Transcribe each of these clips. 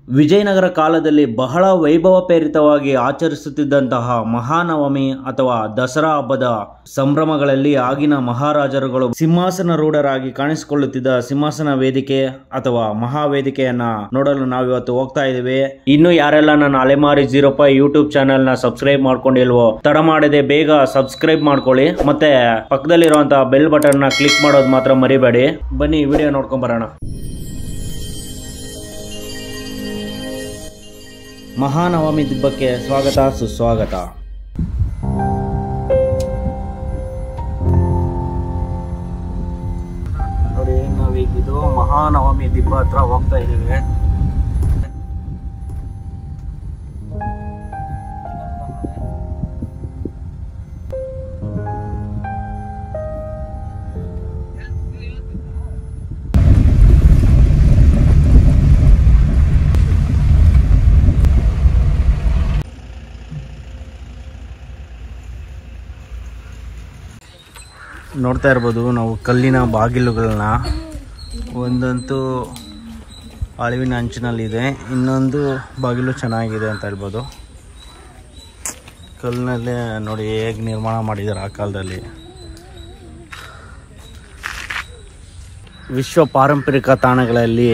ವಿಜಯನಗರ ಕಾಲದಲ್ಲಿ ಬಹಳ ವೈಭವಪೇರಿತವಾಗಿ ಆಚರಿಸುತ್ತಿದ್ದಂತಹ ಮಹಾನವಮಿ ಅಥವಾ ದಸರಾ ಹಬ್ಬದ ಸಂಭ್ರಮಗಳಲ್ಲಿ ಆಗಿನ ಮಹಾರಾಜರುಗಳು ಸಿಂಹಾಸನರೂಢರಾಗಿ ಕಾಣಿಸಿಕೊಳ್ಳುತ್ತಿದ್ದ ಸಿಂಹಾಸನ ವೇದಿಕೆ ಅಥವಾ ಮಹಾವೇದಿಕೆಯನ್ನ ನೋಡಲು ನಾವಿವತ್ತು ಹೋಗ್ತಾ ಇದ್ದೀವಿ. ಇನ್ನು ಯಾರೆಲ್ಲ ನನ್ನ ಅಲೆಮಾರಿ 05 ಯೂಟ್ಯೂಬ್ ಚಾನೆಲ್ ನ ಸಬ್ಸ್ಕ್ರೈಬ್ ಮಾಡ್ಕೊಂಡಿಲ್ವೋ ತಡ ಮಾಡದೆ ಬೇಗ ಸಬ್ಸ್ಕ್ರೈಬ್ ಮಾಡ್ಕೊಳ್ಳಿ, ಮತ್ತೆ ಪಕ್ಕದಲ್ಲಿರುವಂತಹ ಬೆಲ್ ಬಟನ್ ನ ಕ್ಲಿಕ್ ಮಾಡೋದು ಮಾತ್ರ ಮರಿಬೇಡಿ. ಬನ್ನಿ ವಿಡಿಯೋ ನೋಡ್ಕೊಂಡ್ ಬರೋಣ. ಮಹಾನವಮಿ ದಿಬ್ಬಕ್ಕೆ ಸ್ವಾಗತ ಸುಸ್ವಾಗತ. ನೋಡಿ, ನಾವೀಗಿದು ಮಹಾನವಮಿ ದಿಬ್ಬ ಹತ್ರ ಹೋಗ್ತಾ ಇದ್ದೀವಿ. ನೋಡ್ತಾ ಇರ್ಬೋದು ನಾವು ಕಲ್ಲಿನ ಬಾಗಿಲುಗಳನ್ನ, ಒಂದಂತೂ ಅಳಿವಿನ ಅಂಚಿನಲ್ಲಿದೆ, ಇನ್ನೊಂದು ಬಾಗಿಲು ಚೆನ್ನಾಗಿದೆ ಅಂತ ಹೇಳ್ಬೋದು. ಕಲ್ಲಿನಲ್ಲೇ ನೋಡಿ ಹೇಗೆ ನಿರ್ಮಾಣ ಮಾಡಿದ್ದಾರೆ ಆ ಕಾಲದಲ್ಲಿ. ವಿಶ್ವ ಪಾರಂಪರಿಕ ತಾಣಗಳಲ್ಲಿ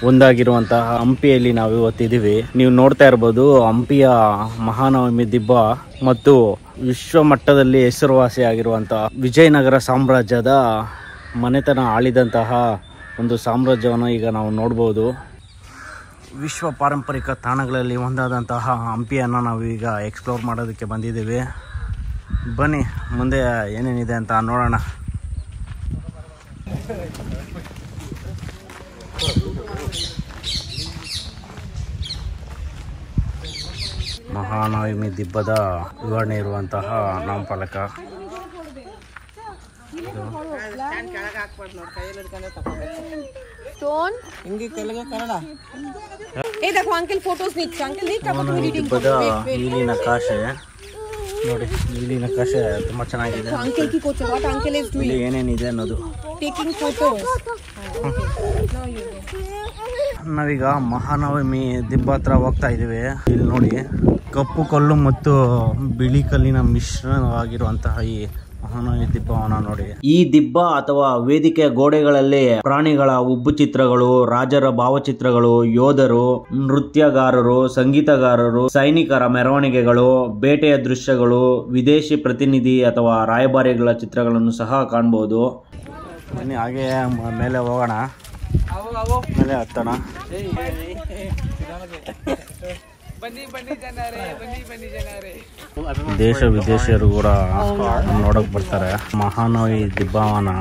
ಒಂದಾಗಿರುವಂತಹ ಹಂಪಿಯಲ್ಲಿ ನಾವು ಇವತ್ತಿದ್ದೀವಿ. ನೀವು ನೋಡ್ತಾ ಇರ್ಬೋದು ಹಂಪಿಯ ಮಹಾನವಮಿ ದಿಬ್ಬ ಮತ್ತು ವಿಶ್ವ ಮಟ್ಟದಲ್ಲಿ ಹೆಸರುವಾಸಿಯಾಗಿರುವಂತಹ ವಿಜಯನಗರ ಸಾಮ್ರಾಜ್ಯದ ಮನೆತನ ಆಳಿದಂತಹ ಒಂದು ಸಾಮ್ರಾಜ್ಯವನ್ನು ಈಗ ನಾವು ನೋಡ್ಬೋದು. ವಿಶ್ವ ಪಾರಂಪರಿಕ ತಾಣಗಳಲ್ಲಿ ಒಂದಾದಂತಹ ಹಂಪಿಯನ್ನು ನಾವು ಈಗ ಎಕ್ಸ್ಪ್ಲೋರ್ ಮಾಡೋದಕ್ಕೆ ಬಂದಿದ್ದೀವಿ. ಬನ್ನಿ ಮುಂದೆ ಏನೇನಿದೆ ಅಂತ ನೋಡೋಣ. ಮಹಾನವಮಿ ದಿಬ್ಬದ ವಿವರಣೆ ಇರುವಂತಹ ನಾಮಫಲಕ. ದಿಬ್ಬದ ನೀಲಿ ನಕಾಶೆ ನೋಡಿ, ನೀಲಿ ನಕಾಶೆ ತುಂಬಾ ಚೆನ್ನಾಗಿದೆ. ಇಲ್ಲಿ ಏನೇನಿದೆ ಅನ್ನೋದು. ನಾವೀಗ ಮಹಾನವಮಿ ದಿಬ್ಬ ಹತ್ರ ಹೋಗ್ತಾ ಇದ್ದೀವಿ. ಇಲ್ಲಿ ನೋಡಿ, ಕಪ್ಪು ಕಲ್ಲು ಮತ್ತು ಬಿಳಿ ಕಲ್ಲಿನ ಮಿಶ್ರಣವಾಗಿರುವಂತಹ ಈ ಮಹಾನವಮಿ ದಿಬ್ಬವನ್ನ ನೋಡಿ. ಈ ದಿಬ್ಬ ಅಥವಾ ವೇದಿಕೆಯ ಗೋಡೆಗಳಲ್ಲಿ ಪ್ರಾಣಿಗಳ ಉಬ್ಬು ಚಿತ್ರಗಳು, ರಾಜರ ಭಾವಚಿತ್ರಗಳು, ಯೋಧರು, ನೃತ್ಯಗಾರರು, ಸಂಗೀತಗಾರರು, ಸೈನಿಕರ ಮೆರವಣಿಗೆಗಳು, ಬೇಟೆಯ ದೃಶ್ಯಗಳು, ವಿದೇಶಿ ಪ್ರತಿನಿಧಿ ಅಥವಾ ರಾಯಭಾರಿಗಳ ಚಿತ್ರಗಳನ್ನು ಸಹ ಕಾಣಬಹುದು. ಬನ್ನಿ ಹಾಗೆ ಮೇಲೆ ಹೋಗೋಣ, ಮೇಲೆ ಹತ್ತೋಣ. ದೇಶ ವಿದೇಶಿಯರು ಕೂಡ ನೋಡಕ್ ಬರ್ತಾರೆ ಮಹಾನವಮಿ ದಿಬ್ಬವನ್ನ.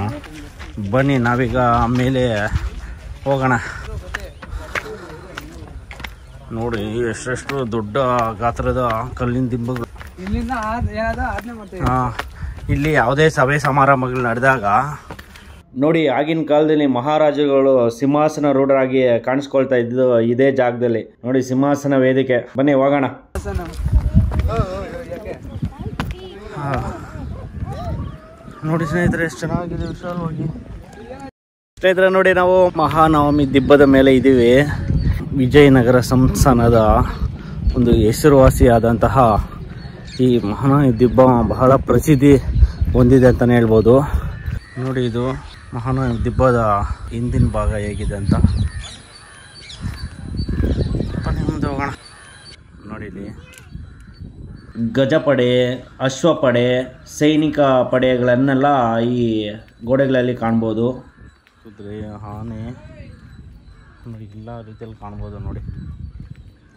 ಬನ್ನಿ ನಾವೀಗ ಮೇಲೆ ಹೋಗೋಣ. ನೋಡಿ ಎಷ್ಟೆಷ್ಟು ದೊಡ್ಡ ಗಾತ್ರದ ಕಲ್ಲಿನ ದಿಬ್ಬಗಳು. ಇಲ್ಲಿ ಯಾವುದೇ ಸಭೆ ಸಮಾರಂಭಗಳು ನಡೆದಾಗ ನೋಡಿ, ಆಗಿನ ಕಾಲದಲ್ಲಿ ಮಹಾರಾಜರುಗಳು ಸಿಂಹಾಸನ ರೂಢರಾಗಿ ಕಾಣಿಸ್ಕೊಳ್ತಾ ಇದ್ದು ಇದೇ ಜಾಗದಲ್ಲಿ. ನೋಡಿ ಸಿಂಹಾಸನ ವೇದಿಕೆ. ಬನ್ನಿ ಹೋಗೋಣ. ನೋಡಿ ಸ್ನೇಹಿತರೆ, ಎಷ್ಟು ಚೆನ್ನಾಗಿದೆ, ವಿಶಾಲವಾಗಿ. ಸ್ನೇಹಿತರೆ ನೋಡಿ, ನಾವು ಮಹಾನವಮಿ ದಿಬ್ಬದ ಮೇಲೆ ಇದ್ದೀವಿ. ವಿಜಯನಗರ ಸಂಸ್ಥಾನದ ಒಂದು ಹೆಸರುವಾಸಿಯಾದಂತಹ ಈ ಮಹಾನವಮಿ ದಿಬ್ಬ ಬಹಳ ಪ್ರಸಿದ್ಧಿ ಹೊಂದಿದೆ ಅಂತಲೇ ಹೇಳ್ಬೋದು. ನೋಡಿ, ಇದು ಮಹಾನವಮಿ ದಿಬ್ಬದ ಹಿಂದಿನ ಭಾಗ ಹೇಗಿದೆ ಅಂತ. ಮುಂದೆ ಹೋಗೋಣ. ನೋಡಿ, ಇಲ್ಲಿ ಗಜಪಡೆ, ಅಶ್ವಪಡೆ, ಸೈನಿಕ ಪಡೆಗಳನ್ನೆಲ್ಲ ಈ ಗೋಡೆಗಳಲ್ಲಿ ಕಾಣ್ಬೋದು. ಕುದುರೆ, ಆನೆ ನೋಡಿ ಎಲ್ಲ ರೀತಿಯಲ್ಲಿ ಕಾಣ್ಬೋದು. ನೋಡಿ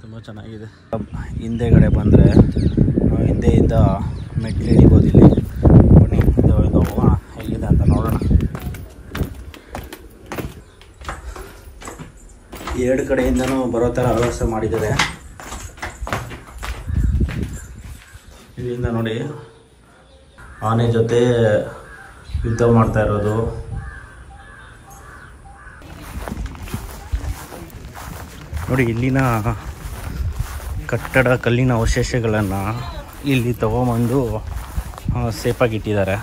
ತುಂಬ ಚೆನ್ನಾಗಿದೆ. ಹಿಂದೆಗಡೆ ಬಂದರೆ ನಾವು ಹಿಂದೆಯಿಂದ ಮೆಟ್ಲು ಹಿಡಿಬೋದು. ಇಲ್ಲಿ ಬನ್ನಿ ಹೋಗೋಣ, ಹೇಗಿದೆ ಅಂತ ನೋಡೋಣ. ಎರಡು ಕಡೆಯಿಂದನೂ ಬರೋ ಥರ ವ್ಯವಸ್ಥೆ ಮಾಡಿದ್ದಾರೆ. ಇಲ್ಲಿಂದ ನೋಡಿ ಆನೆ ಜೊತೆ ಯುದ್ಧ ಮಾಡ್ತಾ ಇರೋದು. ನೋಡಿ, ಇಲ್ಲಿನ ಕಟ್ಟಡ ಕಲ್ಲಿನ ಅವಶೇಷಗಳನ್ನು ಇಲ್ಲಿ ತಗೊಂಬಂದು ಸೇಫಾಗಿ ಇಟ್ಟಿದ್ದಾರೆ.